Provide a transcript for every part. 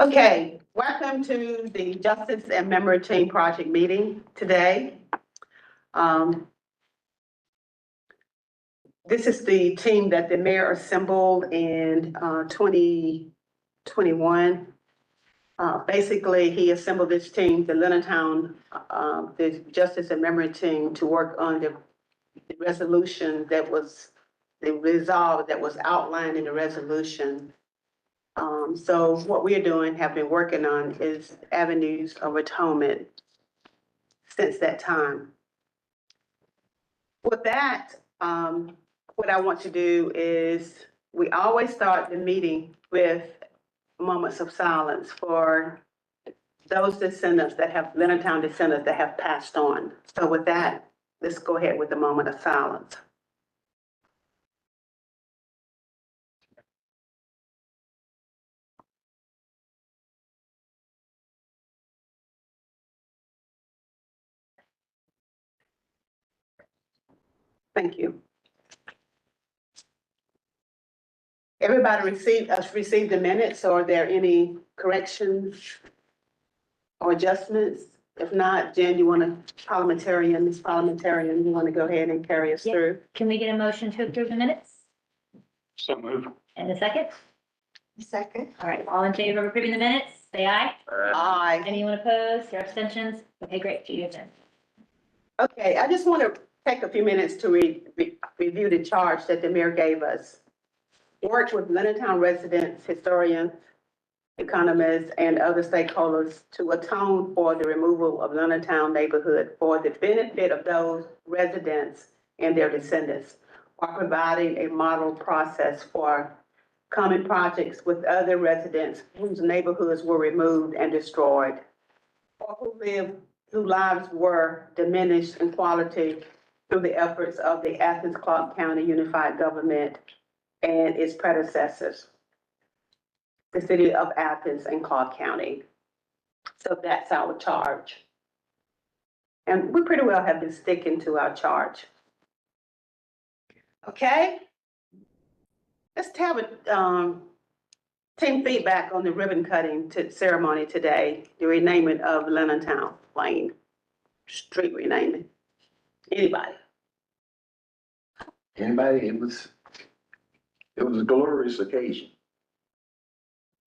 Okay, welcome to the Justice and Memory Team Project meeting today. Um, This is the team that the mayor assembled in 2021. Basically, he assembled this team, the Leonardtown, the Justice and Memory Team, to work on the resolution that was, the resolve that was outlined in the resolution. So what we are doing, have been working on, is avenues of atonement since that time. With that, what I want to do is, we always start the meeting with moments of silence for those descendants that have, Leonardtown descendants that have passed on. So with that, let's go ahead with the moment of silence. Thank you. Everybody received the minutes, or are there any corrections or adjustments? If not, Jen, you want to, Ms. Parliamentarian, you want to go ahead and carry us Yeah. through? Can we get a motion to approve the minutes? So move. And a second? Second. All right, all in favor of approving the minutes, say aye. Aye. Anyone opposed, or abstentions? Okay, great, you have it. Okay, I just want to take a few minutes to review the charge that the mayor gave us. Work with Leonardtown residents, historians, economists, and other stakeholders to atone for the removal of Leonardtown neighborhood for the benefit of those residents and their descendants, while providing a model process for common projects with other residents whose neighborhoods were removed and destroyed, or whose lives were diminished in quality through the efforts of the Athens-Clarke County Unified Government and its predecessors, the city of Athens and Clarke County. So that's our charge. And we pretty well have been sticking to our charge. Okay? Let's have a team feedback on the ribbon cutting ceremony today, the renaming of Leonardtown Lane, street renaming. Anybody? Anybody? It was a glorious occasion.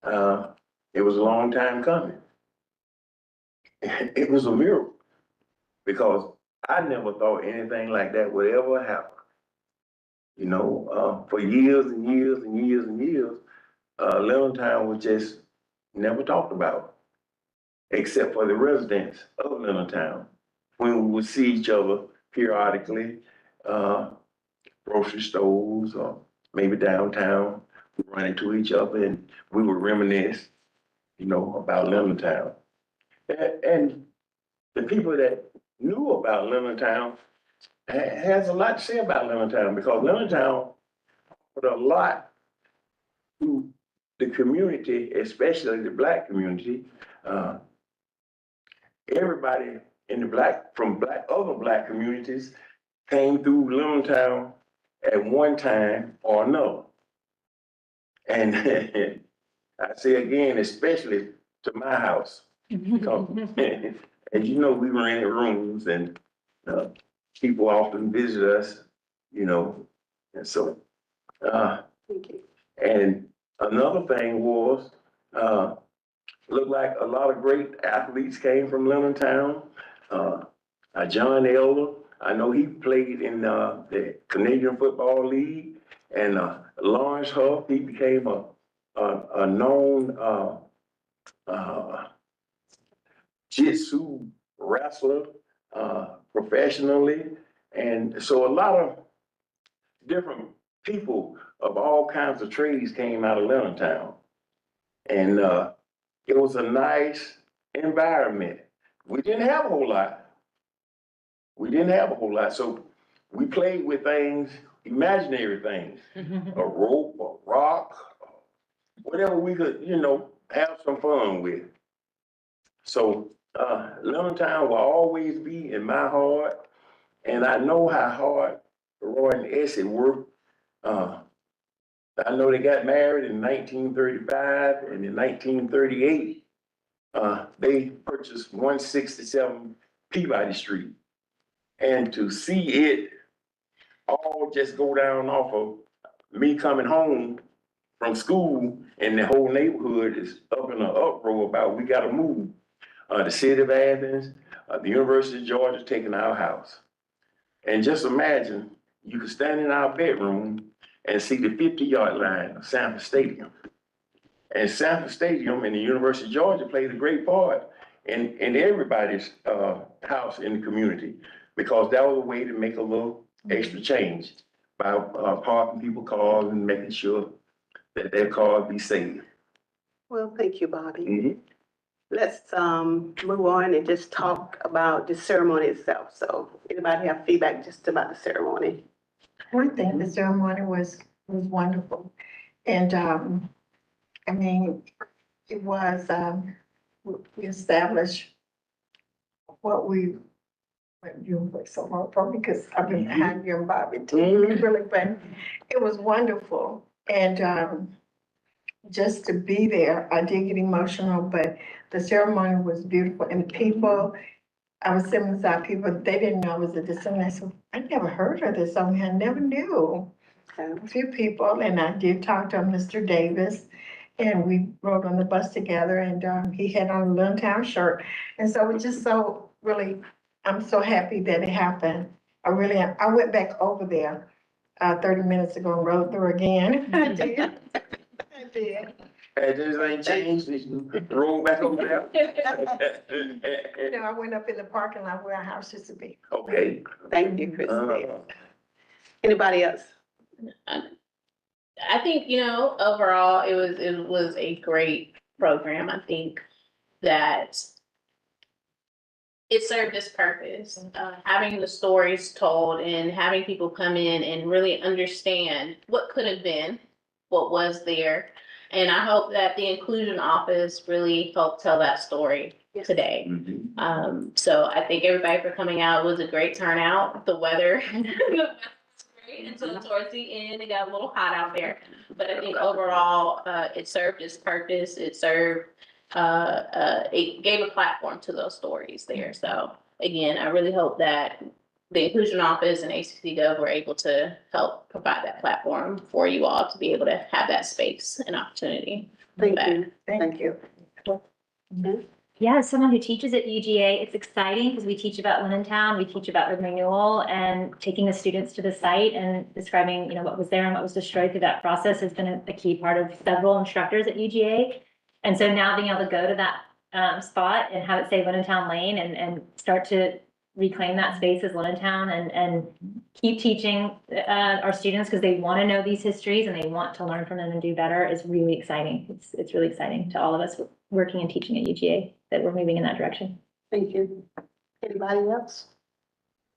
It was a long time coming. It was a miracle because I never thought anything like that would ever happen. You know, for years and years and years and years, Leonardtown was just never talked about, except for the residents of Leonardtown. When we would see each other periodically, grocery stores or maybe downtown, we run into each other and we would reminisce, you know, about Leonardtown. And the people that knew about Leonardtown has a lot to say about Leonardtown because Leonardtown put a lot to the community, especially the Black community. Everybody in the other Black communities came through Leonardtown at one time or another. And I say again, especially to my house, because as you know, we rented rooms and people often visit us, you know, and so. Thank you. And another thing was, looked like a lot of great athletes came from Leonardtown. John Elder, I know he played in the Canadian Football League, and Lawrence Huff, he became a known jitsu wrestler professionally. And so a lot of different people of all kinds of trades came out of Leonardtown. And it was a nice environment. We didn't have a whole lot. So we played with things, imaginary things, a rope, a rock, whatever we could, you know, have some fun with. So Leonardtown will always be in my heart. And I know how hard Roy and Essie worked I know they got married in 1935, and in 1938, they purchased 167 Peabody Street. And to see it all just go down off of me coming home from school, and the whole neighborhood is up in an uproar about, we gotta move. The city of Athens, the University of Georgia taking our house. And just imagine, you could stand in our bedroom and see the 50-yard line of Sanford Stadium. And Sanford Stadium and the University of Georgia played a great part in everybody's house in the community, because that was a way to make a little extra change by parking people's cars and making sure that their cars be safe. Well, thank you, Bobby. Mhm. Let's move on and just talk about the ceremony itself. So anybody have feedback just about the ceremony? I think the ceremony was wonderful. And, I mean, it was, we established what you worked so hard for, because I've been behind you and Bobby too, really, but it was wonderful. And, just to be there, I did get emotional, but the ceremony was beautiful, and the people, I was sitting beside people, they didn't know I was a descendant. I said, I never heard of this song, I never knew. A few people, and I did talk to Mr. Davis, and we rode on the bus together, and he had on a Little Town shirt. And so it was just so really, I'm so happy that it happened. I really am. I went back over there 30 minutes ago and rode through again. I did. I did. Hey, this ain't changed, roll back over there. You know, I went up in the parking lot where our house used to be. Okay. Thank you, Christine. Anybody else? I think, overall, it was a great program. I think that it served its purpose, having the stories told and having people come in and really understand what could have been, what was there. And I hope that the inclusion office really helped tell that story today. So I thank everybody for coming out. It was a great turnout. The weather was great until towards the end, it got a little hot out there. But I think overall, it served its purpose. It served, it gave a platform to those stories there. So again, I really hope that the inclusion office and ACC Gov were able to help provide that platform for you all to be able to have that space and opportunity. Thank you. Thank you. Yeah, as someone who teaches at UGA, it's exciting because we teach about Town, we teach about urban renewal, and taking the students to the site and describing, what was there and what was destroyed through that process has been a key part of several instructors at UGA. And so now being able to go to that spot and have it say Town Lane and start to reclaim that space as Town and keep teaching our students because they want to know these histories and they want to learn from them and do better is really exciting. It's really exciting to all of us working and teaching at UGA that we're moving in that direction. Thank you. Anybody else?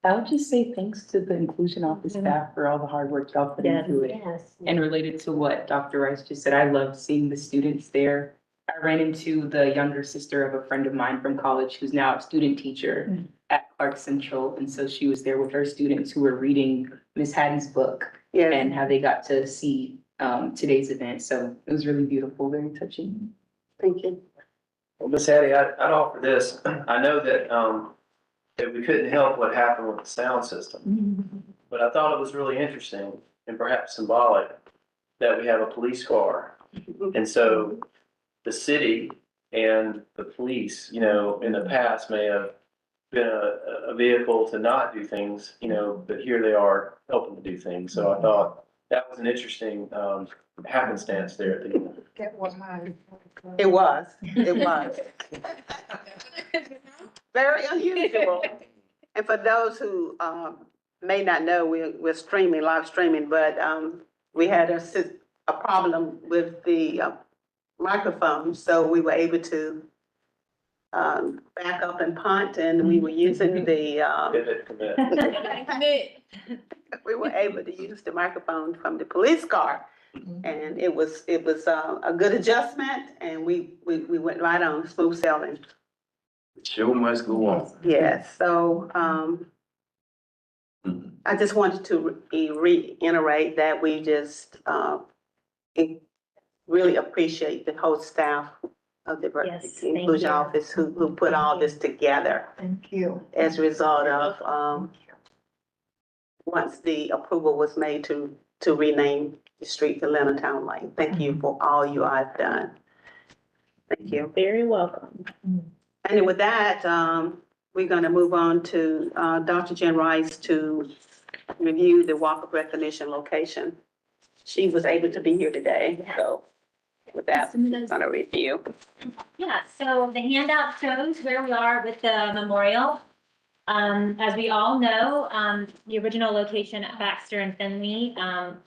I would just say thanks to the inclusion office staff for all the hard work y'all put into it. Yes. And related to what Dr. Rice just said, I love seeing the students there. I ran into the younger sister of a friend of mine from college who's now a student teacher at Clarke Central. And so she was there with her students who were reading Miss Hattie's book Yes. and how they got to see today's event. So it was really beautiful, very touching. Thank you. Well, Miss Hattie, I'd offer this. I know that we couldn't help what happened with the sound system, but I thought it was really interesting and perhaps symbolic that we have a police car. And so the city and the police, in the past may have been a vehicle to not do things, but here they are helping to do things. So I thought that was an interesting happenstance there at the end. That was mine. It was. Very unusual. And for those who may not know, we're streaming, live streaming, but we had a problem with the microphone, so we were able to back up and punt, and we were using the Pivot, commit. we were able to use the microphone from the police car. And it was a good adjustment, and we went right on, smooth sailing. Show must go on. Yes, so I just wanted to reiterate that we just really appreciate the whole staff of the Yes, thank inclusion you. office who put all this together Thank you. as a result of, once the approval was made to rename the street to Leonardtown Lane. Thank you for all you have done. Thank you. Very welcome. And with that, we're gonna move on to, Dr. Jen Rice to review the walk of recognition location. She was able to be here today, so with that, I'm gonna review. Yeah, so the handout shows where we are with the memorial. As we all know, the original location at Baxter and Finley,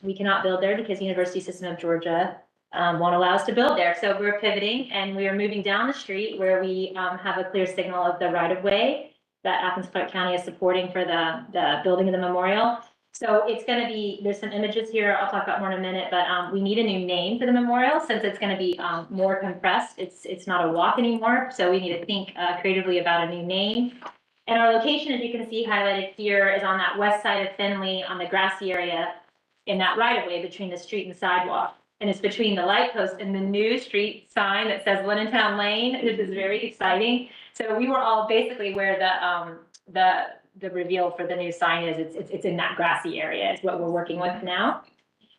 we cannot build there because the University System of Georgia won't allow us to build there. So we're pivoting and we are moving down the street where we have a clear signal of the right of way that Athens-Clarke County is supporting for the building of the memorial. So it's gonna be, there's some images here I'll talk about more in a minute, but we need a new name for the memorial since it's gonna be more compressed. It's not a walk anymore, so we need to think creatively about a new name. And our location, as you can see highlighted here, is on that west side of Finley on the grassy area in that right of way between the street and sidewalk. And it's between the light post and the new street sign that says Leonardtown Lane, which is very exciting. So we were all basically where the reveal for the new sign is. It's in that grassy area is what we're working with now.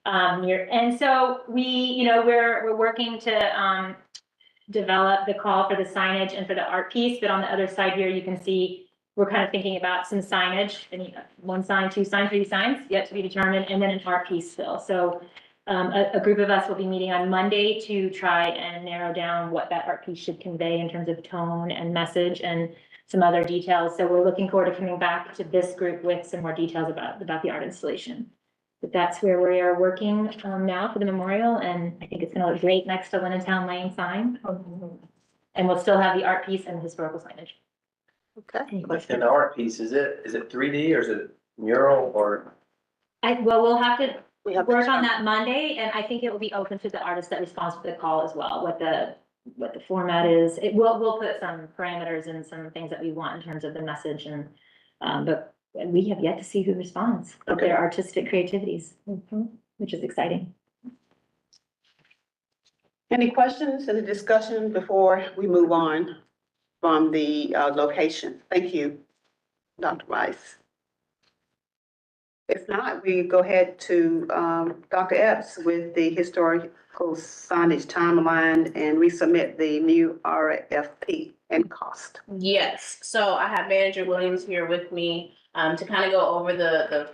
And so we're working to develop the call for the signage and for the art piece. But on the other side here, you can see we're kind of thinking about some signage, and one sign, two signs, three signs, yet to be determined, and then an art piece still. So a group of us will be meeting on Monday to try and narrow down what that art piece should convey in terms of tone and message and some other details. So we're looking forward to coming back to this group with some more details about the art installation. But that's where we are working now for the memorial, and I think it's gonna look great next to Leonardtown Lane sign. And we'll still have the art piece and the historical signage. Okay. Any questions? And the art piece, is it 3D or is it mural or? We'll have to We have to work on check. that Monday, and I think it will be open to the artist that responds to the call as well, what the format is. We'll put some parameters and some things that we want in terms of the message and, but we have yet to see who responds of Okay. their artistic creativities, which is exciting. Any questions in the discussion before we move on from the location? Thank you, Dr. Rice. If not, we go ahead to Dr. Epps with the historical signage timeline and resubmit the new RFP and cost. Yes, so I have Manager Williams here with me to kind of go over the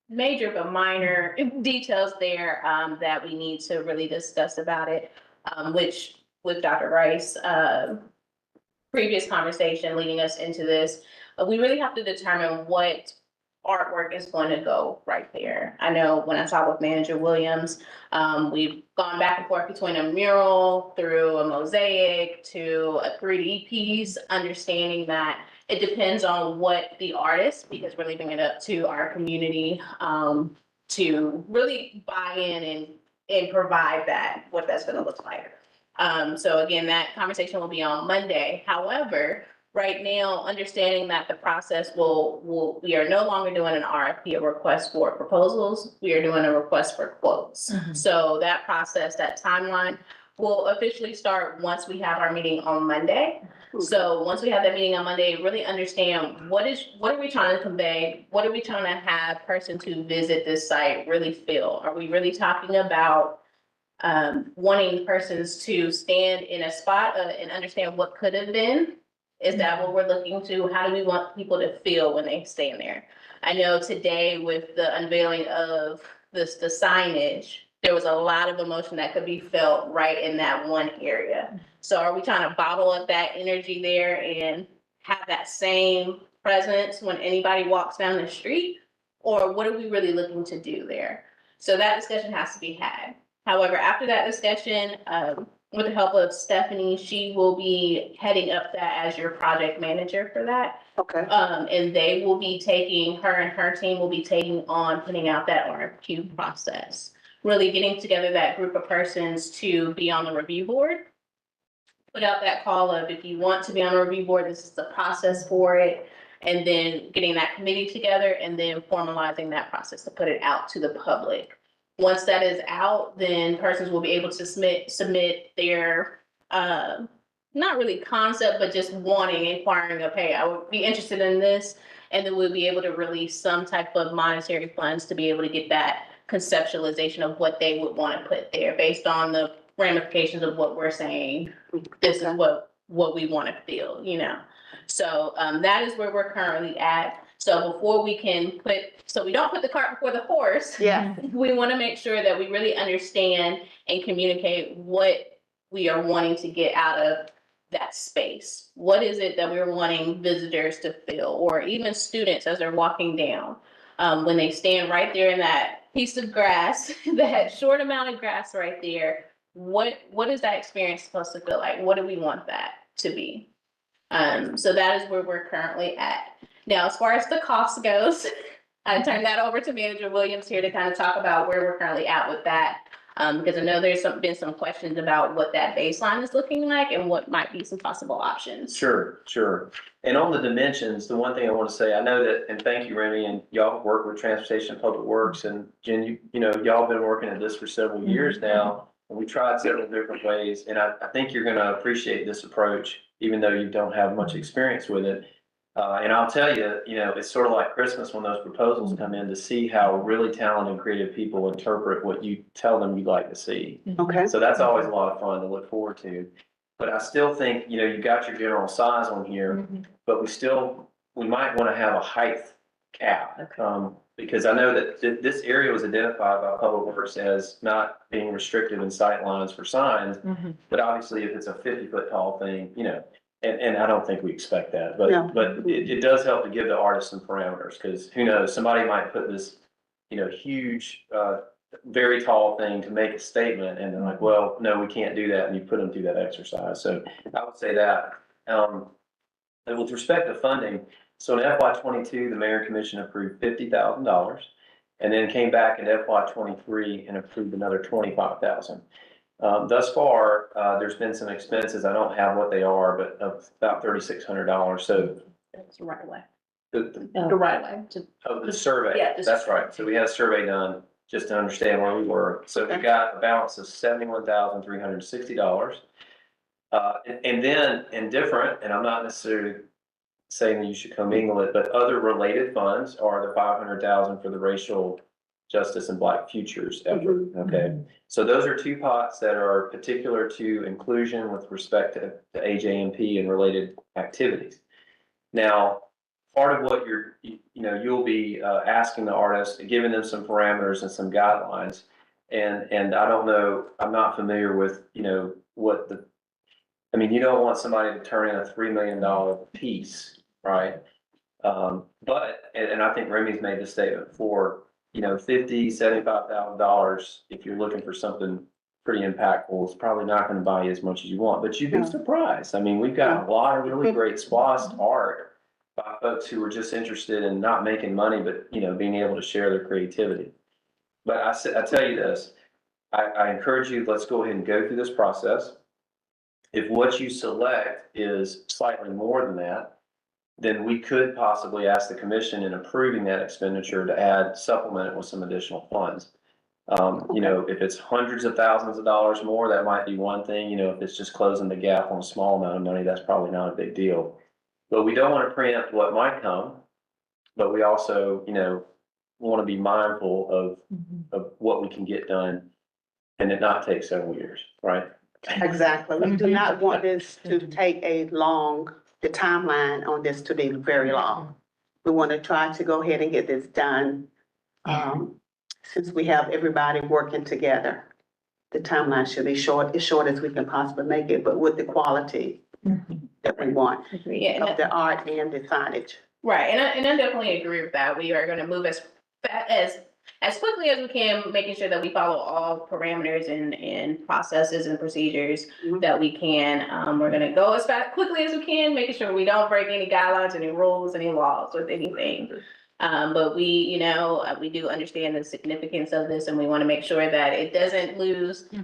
major but minor details there that we need to really discuss about it, which with Dr. Rice, previous conversation leading us into this, we really have to determine what artwork is going to go right there. I know when I talk with Manager Williams, we've gone back and forth between a mural through a mosaic to a 3D piece, understanding that it depends on what the artist, because we're leaving it up to our community to really buy in and provide that, what that's going to look like. So again, that conversation will be on Monday. However, right now, understanding that the process we are no longer doing an RFP, a request for proposals. We are doing a request for quotes. So that process, that timeline will officially start once we have our meeting on Monday. So once we have that meeting on Monday, really understand what are we trying to convey? What are we trying to have person to visit this site really feel? Are we really talking about wanting persons to stand in a spot and understand what could have been? Is that what we're looking to? How do we want people to feel when they stand there? I know today with the unveiling of the signage, there was a lot of emotion that could be felt right in that one area. So are we trying to bottle up that energy there and have that same presence when anybody walks down the street? Or what are we really looking to do there? So that discussion has to be had. However, after that discussion, with the help of Stephanie, she will be heading up that as your project manager for that. Okay. And they will be her and her team will be taking on putting out that RFQ process. Really getting together that group of persons to be on the review board. Put out that call of, if you want to be on the review board, this is the process for it. And then getting that committee together and then formalizing that process to put it out to the public. Once that is out, then persons will be able to submit their, not really concept, but just inquiring of, hey, I would be interested in this. And then we'll be able to release some type of monetary funds to be able to get that conceptualization of what they would want to put there based on the ramifications of what we're saying. This is what we want to feel, you know? So, that is where we're currently at. So before we can so we don't put the cart before the horse. Yeah. We want to make sure that we really understand and communicate what we are wanting to get out of that space. What is it that we're wanting visitors to feel, or even students as they're walking down, when they stand right there in that piece of grass, that short amount of grass right there, what is that experience supposed to feel like? What do we want that to be? So that is where we're currently at. Now, as far as the cost goes, I turn that over to Manager Williams here to kind of talk about where we're currently at with that. Because I know there's been some questions about what that baseline is looking like and what might be some possible options. Sure, sure. And on the dimensions, the one thing I want to say, I know that, and thank you, Remy, and y'all have worked with Transportation and Public Works, and Jen, you know, y'all have been working at this for several years now. And we tried several different ways, and I think you're gonna appreciate this approach, even though you don't have much experience with it. And I'll tell you, you know, it's sort of like Christmas when those proposals come in, to see how really talented and creative people interpret what you tell them you'd like to see. Okay. So that's always a lot of fun to look forward to. But I still think, you know, you got your general size on here, but we might want to have a height cap. Because I know that this area was identified by Public Works as not being restricted in sight lines for signs. But obviously, if it's a 50-foot tall thing, you know, and I don't think we expect that, but, No. but it does help to give the artist some parameters, because who knows, somebody might put this, you know, huge, very tall thing to make a statement, and they're like, well, no, we can't do that, and you put them through that exercise. So I would say that. And with respect to funding, so in FY '22, the mayor and commission approved $50,000, and then came back in FY '23 and approved another $25,000. Thus far, there's been some expenses, I don't have what they are, but of about $3,600. So That's the right way. the The right way. the survey, Yeah, that's right. So we had a survey done just to understand where we were. So we got a balance of $71,360. And then, and different, and I'm not necessarily saying that you should commingle it, but other related funds are the $500,000 for the racial justice and Black futures effort. Okay. So those are two pots that are particular to inclusion with respect to AJMP and related activities. Now, part of what you'll be asking the artist, giving them some parameters and some guidelines. And I don't know, I'm not familiar with, you know, you don't want somebody to turn in a $3 million piece, right? But I think Remy's made the statement before, you know, $50,000, $75,000, if you're looking for something pretty impactful, is probably not going to buy you as much as you want, but you'd be surprised. I mean, we've got a lot of really great splossed art by folks who are just interested in not making money, but, you know, being able to share their creativity. But I tell you this, I encourage you, let's go ahead and go through this process. If what you select is slightly more than that, then we could possibly ask the commission in approving that expenditure to supplement it with some additional funds. You know, if it's hundreds of thousands of dollars more, that might be one thing. You know, if it's just closing the gap on a small amount of money, that's probably not a big deal. But we don't want to preempt what might come, but we also, you know, want to be mindful of what we can get done and it not take several years, right? Exactly. We do not want this to take the timeline on this to be very long. We want to try to go ahead and get this done. Since we have everybody working together, the timeline should be short, as short as we can possibly make it, but with the quality that we want Yeah, of the art and the signage. right. And I definitely agree with that. We are going to move as quickly as we can, making sure that we follow all parameters and processes and procedures that we can. We're going to go as quickly as we can, making sure we don't break any guidelines, any rules, any laws with anything. But we do understand the significance of this, and we want to make sure that it doesn't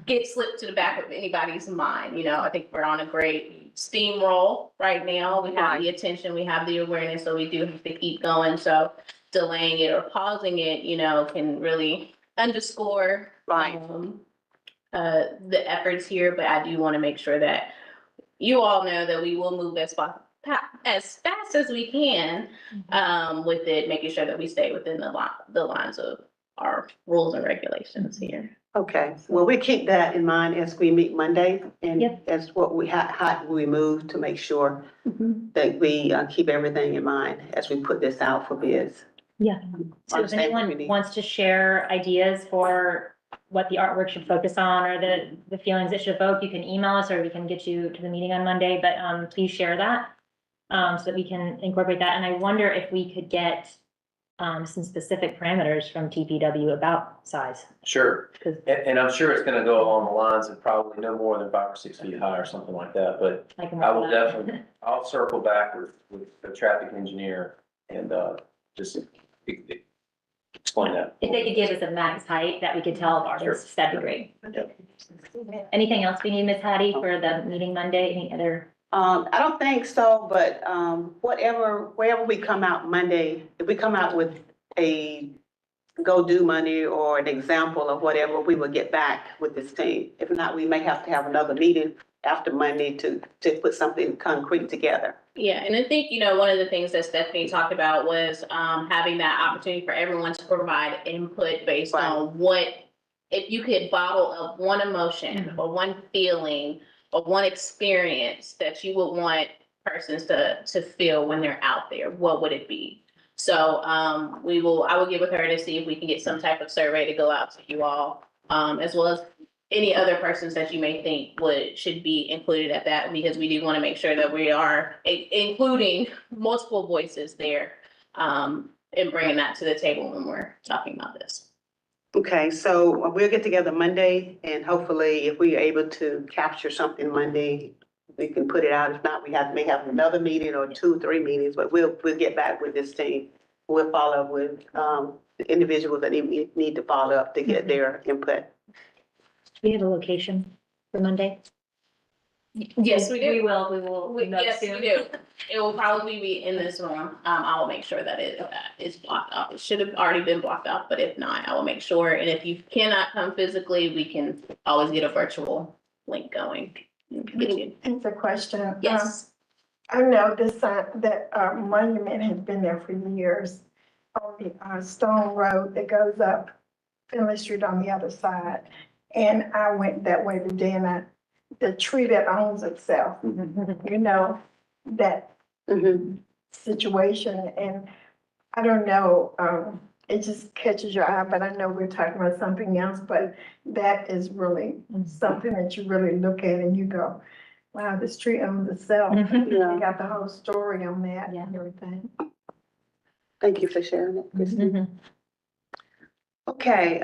get slipped to the back of anybody's mind. You know, I think we're on a great steamroll right now. We have the attention, we have the awareness, so we do have to keep going. So delaying it or pausing it, you know, can really underscore. Right. The efforts here, but I do want to make sure that you all know that we will move as fast as we can, with it, making sure that we stay within the lines of our rules and regulations here. Okay, well, we keep that in mind as we meet Monday and Yep. as what how we move to make sure that we keep everything in mind as we put this out for bids. Yeah. So if Understand what we anyone need. wants to share ideas for what the artwork should focus on or the feelings it should evoke, you can email us or we can get you to the meeting on Monday, but please share that so that we can incorporate that. And I wonder if we could get some specific parameters from TPW about size. Sure. 'Cause And I'm sure it's gonna go along the lines of probably no more than 5 or 6 feet high or something like that, but I can I work will that out. definitely, I'll circle back with the traffic engineer and, just explain that. If they could give us a max height that we could tell of artists, that'd be great. Anything else we need, Ms. Hattie, for the meeting Monday? Any other? I don't think so, but wherever we come out Monday, if we come out with a go-do money or an example of whatever, we will get back with this team. If not, we may have to have another meeting after Monday to put something concrete together. Yeah, and I think, one of the things that Stephanie talked about was having that opportunity for everyone to provide input based Right. on if you could bottle up one emotion or one feeling or one experience that you would want persons to feel when they're out there, what would it be? So I will get with her to see if we can get some type of survey to go out to you all, as well as any other persons that you may think should be included at that, because we do want to make sure that we are including multiple voices there, and bringing that to the table when we're talking about this. Okay, so we'll get together Monday and hopefully if we are able to capture something Monday, we can put it out. If not, may have another meeting or 2, 3 meetings, but we'll get back with this team. We'll follow up with the individuals that need to follow up to get their input. We have a location for Monday. Yes, we do. We will. Yes, we do. It will probably be in this room. I will make sure that it is blocked off. It should have already been blocked off, but if not, I will make sure. And if you cannot come physically, we can always get a virtual link going. Get you. It's a question. Yes. I know this sign, that monument has been there for years on the Stone Road that goes up Finley Street on the other side. And I went that way today and the tree that owns itself, that situation. And I don't know, it just catches your eye, but I know we're talking about something else, but that is really something that you really look at and you go, wow, this tree owns itself. Yeah. You got the whole story on that Yeah. and everything. Thank you for sharing it, Christine. Okay,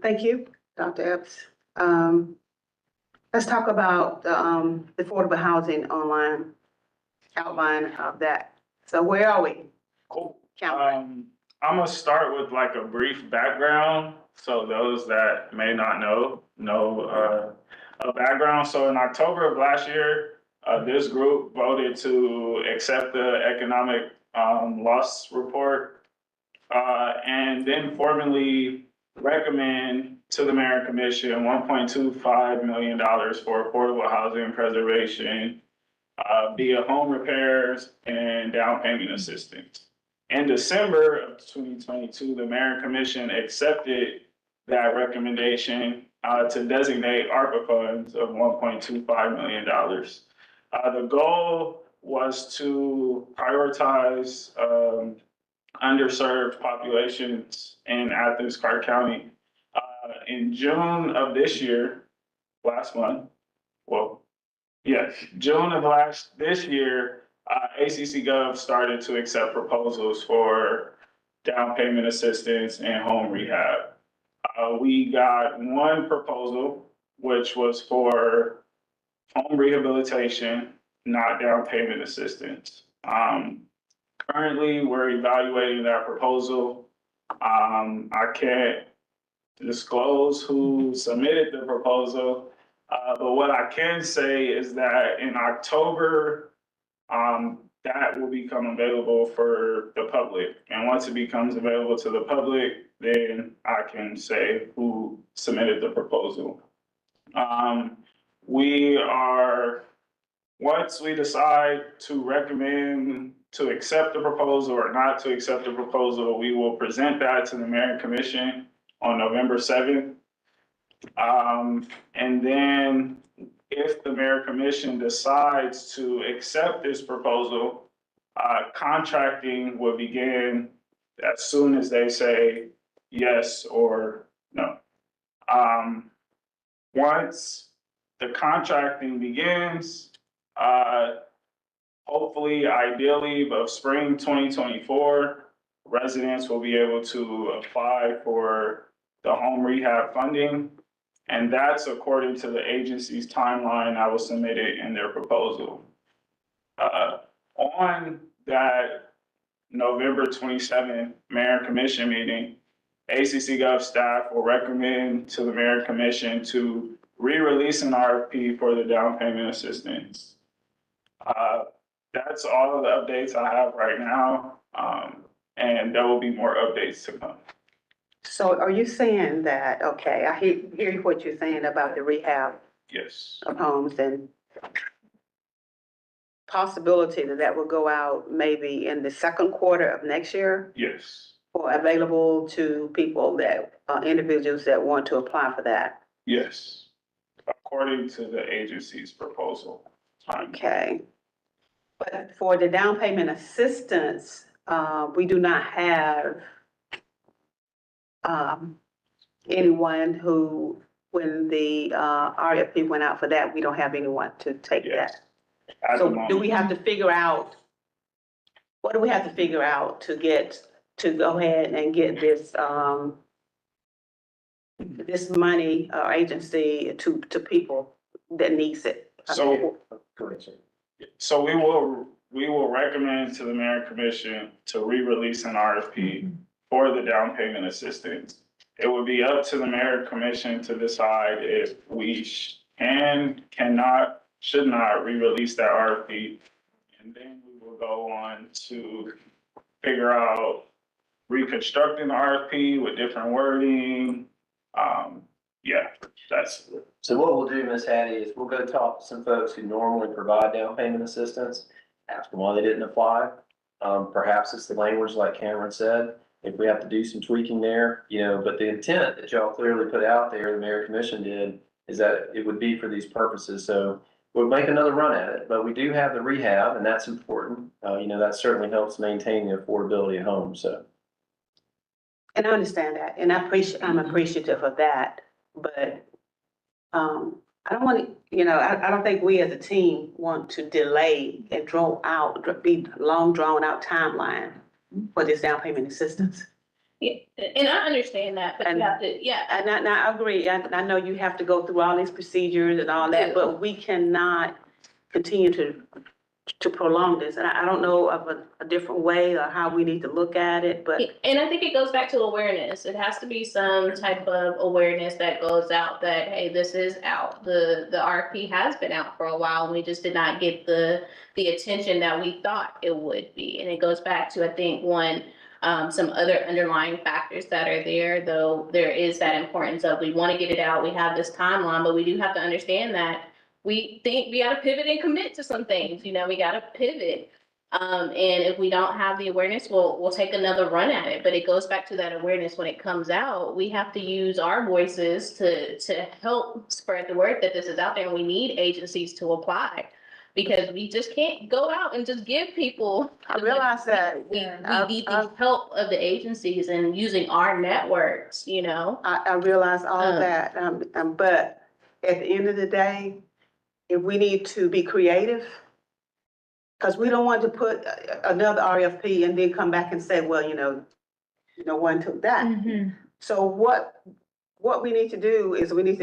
thank you, Dr. Epps. Let's talk about the affordable housing outline of that. So where are we? Cool. Count. I'm gonna start with like a brief background, so those that may not know a background. So in October of last year, this group voted to accept the economic loss report, and then formally recommend to the Mayor and Commission $1.25 million for affordable housing preservation via home repairs and down payment assistance. In December of 2022, the Mayor and Commission accepted that recommendation to designate ARPA funds of $1.25 million. The goal was to prioritize underserved populations in Athens-Clarke County. In June of this year, June of this year, ACC Gov started to accept proposals for down payment assistance and home rehab. We got one proposal, which was for home rehabilitation, not down payment assistance. Currently, we're evaluating that proposal. I can't disclose who submitted the proposal, but what I can say is that in October, that will become available for the public. And once it becomes available to the public, then I can say who submitted the proposal. We are, once we decide to recommend to accept the proposal or not to accept the proposal, we will present that to the Mayor and Commission on November 7th. And then if the Mayor Commission decides to accept this proposal, contracting will begin as soon as they say yes or no. Once the contracting begins, hopefully, ideally, of spring 2024, residents will be able to apply for the home rehab funding. And that's according to the agency's timeline that was submitted in their proposal. On that November 27th Mayor and Commission meeting, ACC Gov staff will recommend to the Mayor and Commission to re-release an RFP for the down payment assistance. That's all of the updates I have right now, and there will be more updates to come. So are you saying that, okay, I hear what you're saying about the rehab Yes, of homes and possibility that will go out maybe in the second quarter of next year yes, or available to people that, individuals that want to apply for that? yes, according to the agency's proposal. Okay. But for the down payment assistance, we do not have anyone who, when the RFP went out for that, we don't have anyone to take Yes. that. At the So do moment, we have to figure out, what do we have to figure out to get, to go ahead and get this, this money or agency to people that needs it? So- Go ahead, sir. So we will recommend to the Mayor and Commission to re-release an RFP for the down payment assistance. It would be up to the Mayor and Commission to decide if we can, cannot, should not re-release that RFP. And then we will go on to figure out reconstructing the RFP with different wording. Yeah, that's, So what we'll do, Ms. Hattie, is we'll go talk to some folks who normally provide down payment assistance, ask them why they didn't apply. Perhaps it's the language like Cameron said, if we have to do some tweaking there, but the intent that y'all clearly put out there, the Mayor Commission did, is that it would be for these purposes. So we'll make another run at it, but we do have the rehab and that's important. That certainly helps maintain the affordability of homes, so. And I understand that, and I'm appreciative of that, but, I don't want to, I don't think we as a team want to delay and be long drawn out timeline for this down payment assistance. Yeah, and I understand that, but you have to, yeah. And I agree, I know you have to go through all these procedures and all that, but we cannot continue to prolong this. And I don't know of a different way or how we need to look at it, but. And I think it goes back to awareness. It has to be some type of awareness that goes out that, hey, this is out. The RFP has been out for a while and we just did not get the attention that we thought it would be. And it goes back to, I think, some other underlying factors that are there, though there is that importance of we want to get it out. We have this timeline, but we do have to understand that we think we got to pivot and commit to some things. We got to pivot. And if we don't have the awareness, we'll take another run at it. But it goes back to that awareness when it comes out. We have to use our voices to help spread the word that this is out there. And we need agencies to apply because we just can't go out and just give people. I realize that. We need the help of the agencies and using our networks, I realize all of that, but at the end of the day, if we need to be creative, because we don't want to put another RFP and then come back and say, well, no one took that. So what we need to do is we need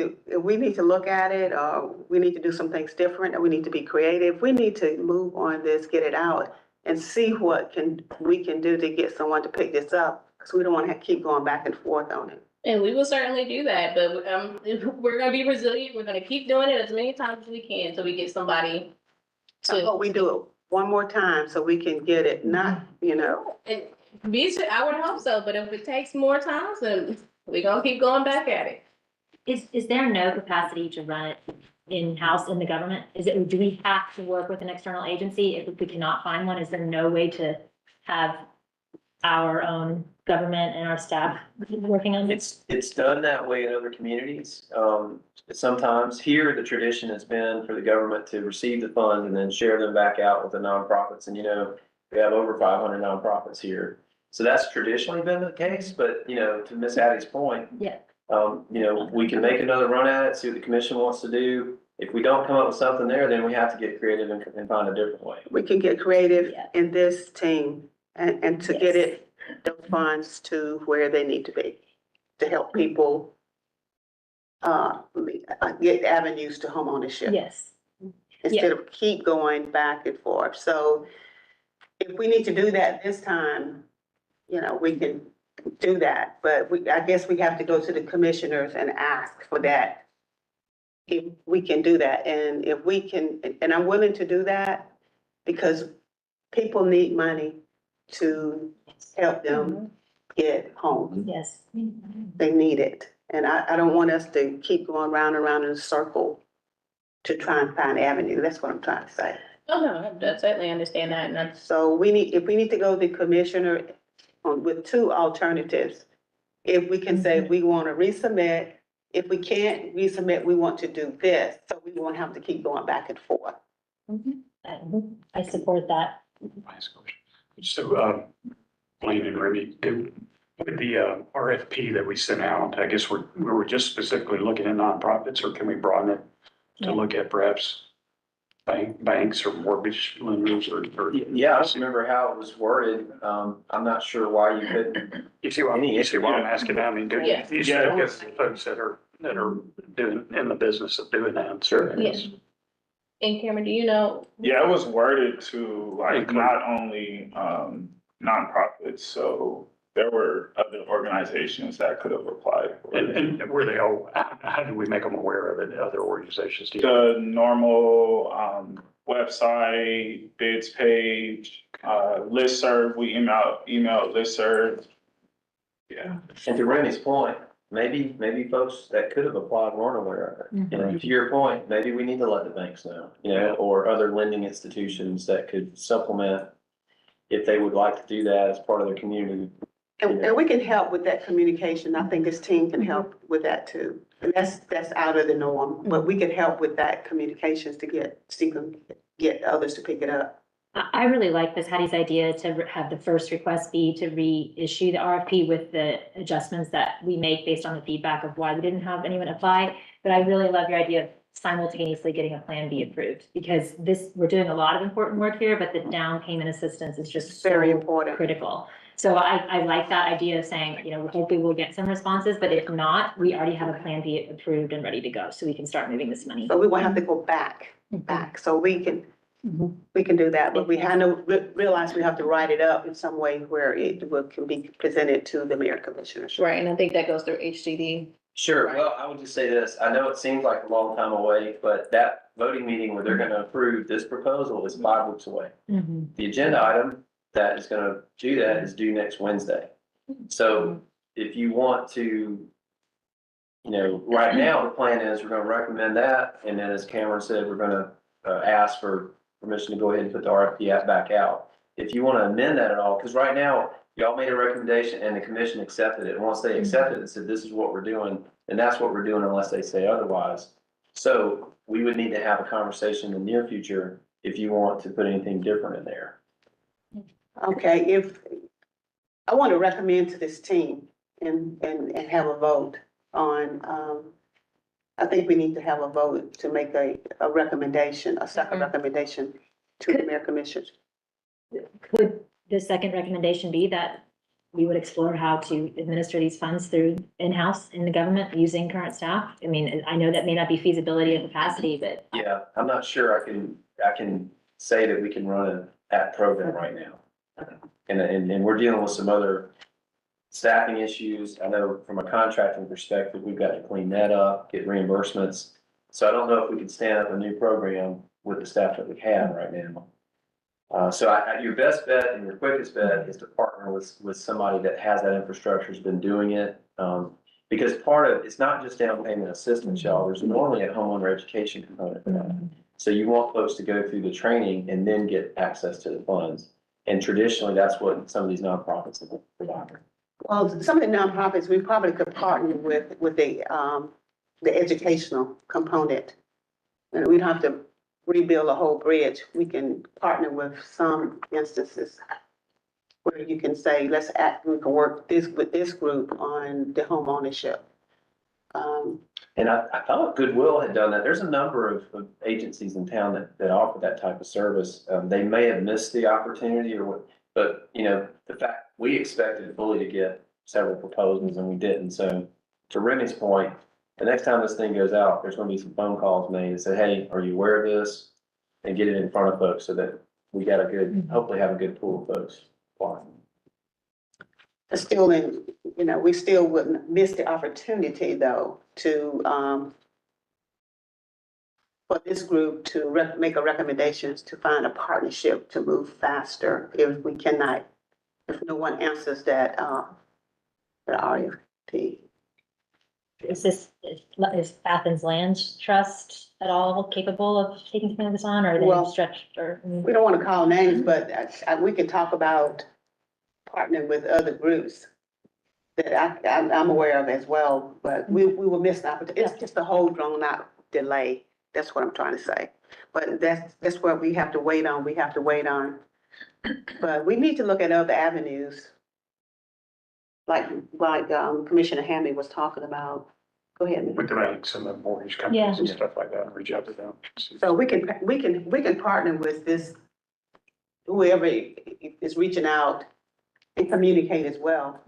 to look at it, or we need to do some things different, or we need to be creative. We need to move on this, get it out, and see what we can do to get someone to pick this up, because we don't want to keep going back and forth on it. And we will certainly do that, but we're gonna be resilient. We're gonna keep doing it as many times as we can until we get somebody I hope we do one more time so we can get it, not, you know. I would hope so, but if it takes more time, then we're gonna keep going back at it. Is there no capacity to run it in-house in the government? Do we have to work with an external agency? If we cannot find one, is there no way to have our own government and our staff working on this? It's done that way in other communities. Sometimes here, the tradition has been for the government to receive the funds and then share them back out with the nonprofits. And, we have over 500 nonprofits here. So that's traditionally been the case, but, to Miss Addie's point. Yeah. We can make another run at it, see what the commission wants to do. If we don't come up with something there, then we have to get creative and find a different way. We can get creative Yeah. in this team and to get Yes. it, those funds to where they need to be, to help people get avenues to homeownership Yes. instead of keep going back and forth. So if we need to do that this time, we can do that, but I guess we have to go to the commissioners and ask for that. If we can do that, and if we can, and I'm willing to do that because people need money to help them get home. Yes. They need it. And I don't want us to keep going round and round in a circle to try and find avenue. That's what I'm trying to say. Oh, no, I certainly understand that, and that's, So if we need to go to the commissioner with two alternatives, if we can say we want to resubmit, if we can't resubmit, we want to do this, so we won't have to keep going back and forth. I support that. Last question. So, Blaine and Remy, with the RFP that we sent out, I guess we were just specifically looking at nonprofits, or can we broaden it to look at perhaps banks or mortgage lenders or? Yeah, I don't remember how it was worded. I'm not sure why you couldn't. You see what I'm asking? I mean, Yeah. these are folks that are doing, in the business of doing that, so. Yes. And Cameron, do you know? Yeah, it was worded to like Include- not only nonprofits, so there were other organizations that could have applied for it. And were they all, how do we make them aware of it, other organizations? Do you- The normal website, bids page, listserv, we email listserv. Yeah. And to Remy's point, maybe folks that could have applied weren't aware of it. And to your point, maybe we need to let the banks know, or other lending institutions that could supplement if they would like to do that as part of their community. And we can help with that communication. I think this team can help with that too. And that's out of the norm, but we can help with that communications to get others to pick it up. I really like this Hattie's idea to have the first request be to reissue the RFP with the adjustments that we make based on the feedback of why we didn't have anyone apply. But I really love your idea of simultaneously getting a Plan B approved, because we're doing a lot of important work here, but the down payment assistance is just Very so important. critical. So I like that idea of saying, hopefully we'll get some responses, but if not, we already have a Plan B approved and ready to go, so we can start moving this money. So we won't have to go back, so we can do that, but we had to realize we have to write it up in some way where can be presented to the mayor commissioners. Right, and I think that goes through HCD. Sure. Right. Well, I would just say this. I know it seems like a long time away, but that voting meeting where they're going to approve this proposal is 5 weeks away. Mhm. The agenda item that is going to do that is due next Wednesday. So if you want to, right now, the plan is we're going to recommend that. And then as Cameron said, we're going to ask for permission to go ahead and put the RFP back out. If you want to amend that at all, because right now, y'all made a recommendation and the commission accepted it. And once they accepted it and said, this is what we're doing, and that's what we're doing unless they say otherwise. So we would need to have a conversation in the near future if you want to put anything different in there. Okay, if, I want to recommend to this team and have a vote on, I think we need to have a vote to make a recommendation, a second recommendation to the mayor commissioners. Could the second recommendation be that we would explore how to administer these funds through in-house in the government using current staff? I mean, I know that may not be feasibility and capacity, but. Yeah, I'm not sure I can say that we can run that program right now. Okay. And we're dealing with some other staffing issues. I know from a contracting perspective, we've got to clean that up, get reimbursements. So I don't know if we could stand up a new program with the staff that we have right now. Your best bet and your quickest bet is to partner with somebody that has that infrastructure, has been doing it. Because part of, it's not just down payment assistance, y'all, there's normally a homeowner education component to that. So you want folks to go through the training and then get access to the funds. And traditionally, that's what some of these nonprofits have provided. Well, some of the nonprofits, we probably could partner with the educational component. And we don't have to rebuild a whole bridge. We can partner with some instances where you can say, we can work with this group on the home ownership. And I thought Goodwill had done that. There's a number of agencies in town that offer that type of service. They may have missed the opportunity or what, but the fact, we expected fully to get several proposals and we didn't. So to Remy's point, the next time this thing goes out, there's gonna be some phone calls made and say, hey, are you aware of this? And get it in front of folks so that we got hopefully have a good pool of folks applying. Still we still wouldn't miss the opportunity though to, for this group to make a recommendations to find a partnership to move faster if we cannot, if no one answers that, the RFP. Is Athens Land Trust at all capable of taking something like this on, or are Well, they stretched, or? We don't want to call names, but we can talk about partnering with other groups that I'm aware of as well, but we will miss an opportunity. It's just a whole drawn out delay. That's what I'm trying to say. But that's what we have to wait on. We have to wait on. But we need to look at other avenues. Like Commissioner Hamby was talking about. Go ahead. With the banks and the mortgage companies and stuff like that, and reach out to them. So we can partner with this, whoever is reaching out and communicate as well.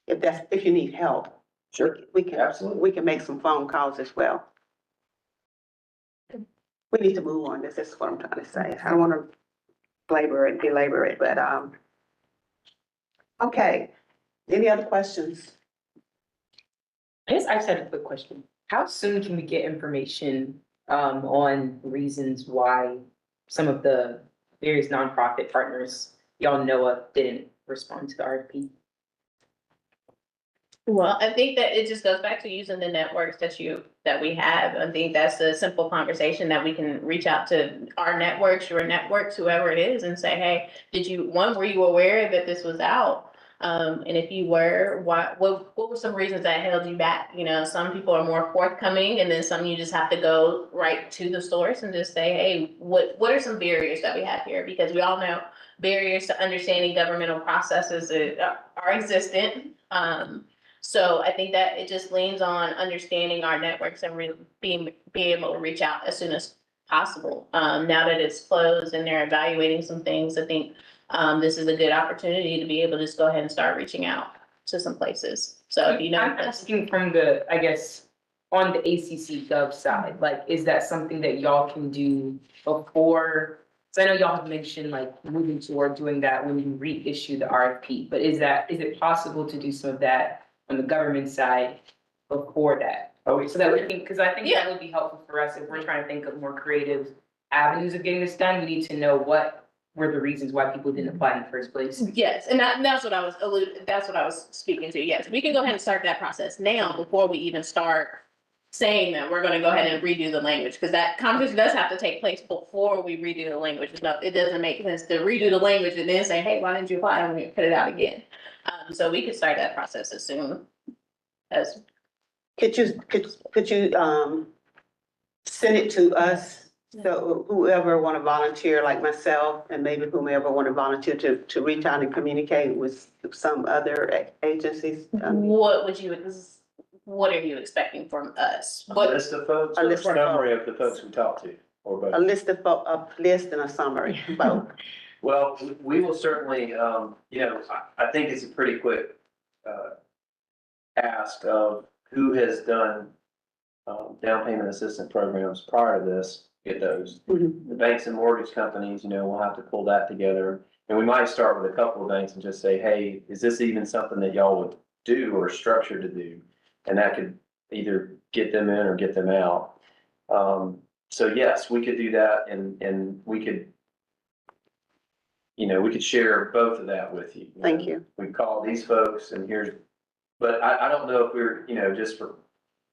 If you need help. Sure, We can, absolutely. we can make some phone calls as well. We need to move on. This is what I'm trying to say. I don't want to belabor it, but, okay. Any other questions? I guess I just had a quick question. How soon can we get information on reasons why some of the various nonprofit partners y'all know of didn't respond to the RFP? Well, I think that it just goes back to using the networks that we have. I think that's a simple conversation that we can reach out to our networks, your networks, whoever it is, and say, hey, were you aware that this was out? And if you were, what were some reasons that held you back? Some people are more forthcoming, and then some you just have to go right to the source and just say, hey, what are some barriers that we have here? Because we all know barriers to understanding governmental processes are existent. So I think that it just leans on understanding our networks and really being able to reach out as soon as possible. Now that it's closed and they're evaluating some things, I think this is a good opportunity to be able to just go ahead and start reaching out to some places. So if you know. I'm asking from I guess, on the ACC Gov side, like, is that something that y'all can do before? So I know y'all have mentioned like moving toward doing that when you reissue the RFP, but is it possible to do some of that on the government side before that? Oh, so that we can, because I think that would be helpful for us if we're trying to think of more creative avenues of getting this done. We need to know what were the reasons why people didn't apply in the first place. Yes, and that's what I was speaking to. Yes, we can go ahead and start that process now before we even start saying that we're going to go ahead and redo the language, because that conversation does have to take place before we redo the language. It doesn't make sense to redo the language and then say, hey, why didn't you apply? And we put it out again. So we could start that process as soon as. Could you send it to us? So whoever want to volunteer, like myself, and maybe whomever want to volunteer to reach out and communicate with some other agencies? What are you expecting from us? A list of folks, A or a list of summary of the folks we talked to, or both? A list and a summary, both. Well, we will certainly, I think it's a pretty quick ask of who has done down payment assistance programs prior to this, get those. Mhm. The banks and mortgage companies, we'll have to pull that together. And we might start with a couple of banks and just say, hey, is this even something that y'all would do or structure to do? And that could either get them in or get them out. So yes, we could do that, and we could you know, we could share both of that with you. Thank you. We call these folks and here's, but I don't know if we're, you know, just for,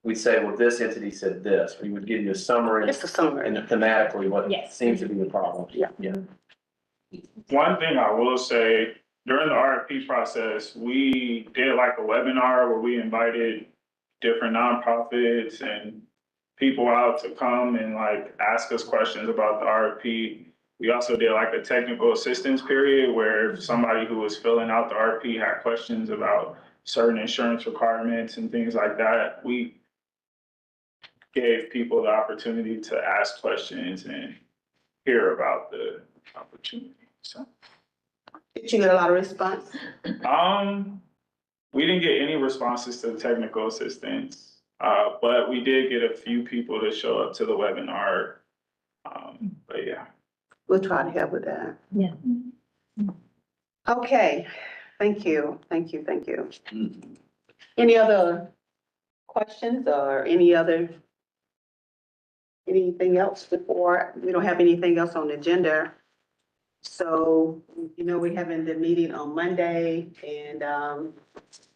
we'd say, well, this entity said this. We would give you a summary Just a summary. and thematically what Yes. seems to be the problem. Yeah. Yeah. One thing I will say, during the RFP process, we did like a webinar where we invited different nonprofits and people out to come and like ask us questions about the RFP. We also did like a technical assistance period where if somebody who was filling out the RFP had questions about certain insurance requirements and things like that, we gave people the opportunity to ask questions and hear about the opportunity. So, Did you get a lot of response? we didn't get any responses to the technical assistance, but we did get a few people to show up to the webinar. But yeah. We'll try to help with that. Yeah. Okay, thank you, thank you, thank you. Any other questions or anything else before? We don't have anything else on the agenda. So, you know, we're having the meeting on Monday and,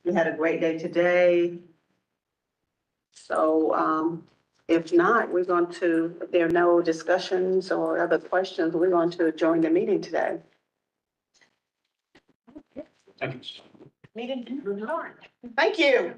we had a great day today. So, if not, if there are no discussions or other questions, we're going to adjourn the meeting today. Thank you. Meeting adjourned. Thank you.